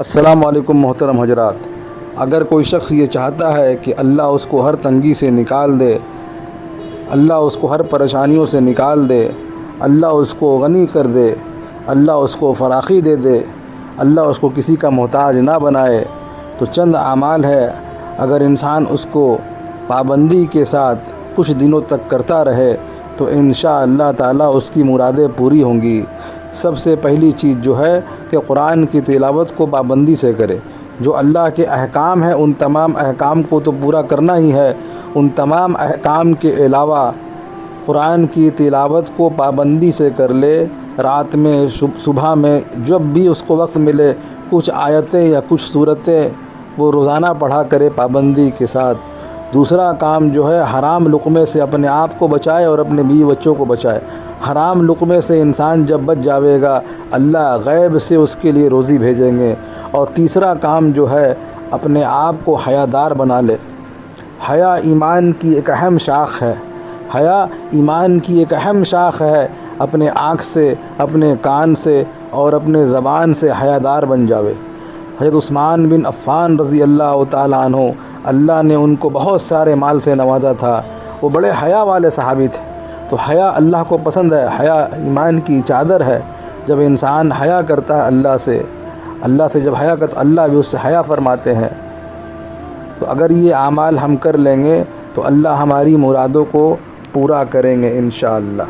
السلام علیکم محترم حضرات، اگر کوئی شخص یہ چاہتا ہے کہ اللہ اس کو ہر تنگی سے نکال دے، اللہ اس کو ہر پریشانیوں سے نکال دے، اللہ اس کو غنی کر دے، اللہ اس کو فراخی دے دے، اللہ اس کو کسی کا محتاج نہ بنائے، تو چند اعمال ہے اگر انسان اس کو پابندی کے ساتھ کچھ دنوں تک کرتا رہے تو انشاءاللہ تعالیٰ اس کی مرادیں پوری ہوں گی۔ سب سے پہلی چیز جو ہے کہ قرآن کی تلاوت کو پابندی سے کرے۔ جو اللہ کے احکام ہیں ان تمام احکام کو تو پورا کرنا ہی ہے، ان تمام احکام کے علاوہ قرآن کی تلاوت کو پابندی سے کر لے۔ رات میں، صبح میں، جب بھی اس کو وقت ملے کچھ آیتیں یا کچھ سورتیں وہ روزانہ پڑھا کرے پابندی کے ساتھ۔ دوسرا کام جو ہے حرام لقمے سے اپنے آپ کو بچائے اور اپنے بیوی بچوں کو بچائے۔ حرام لقمے سے انسان جب بچ جاوے گا اللہ غیب سے اس کے لیے روزی بھیجیں گے۔ اور تیسرا کام جو ہے اپنے آپ کو حیا دار بنا لے۔ حیا ایمان کی ایک اہم شاخ ہے، حیا ایمان کی ایک اہم شاخ ہے۔ اپنے آنکھ سے، اپنے کان سے اور اپنے زبان سے حیا دار بن جاوے۔ حضرت عثمان بن عفان رضی اللہ تعالیٰ عنہ، اللہ نے ان کو بہت سارے مال سے نوازا تھا، وہ بڑے حیا والے صحابی تھے۔ تو حیا اللہ کو پسند ہے، حیا ایمان کی چادر ہے۔ جب انسان حیا کرتا ہے اللہ سے جب حیا کرتا اللہ بھی اس سے حیا فرماتے ہیں۔ تو اگر یہ اعمال ہم کر لیں گے تو اللہ ہماری مرادوں کو پورا کریں گے انشاءاللہ۔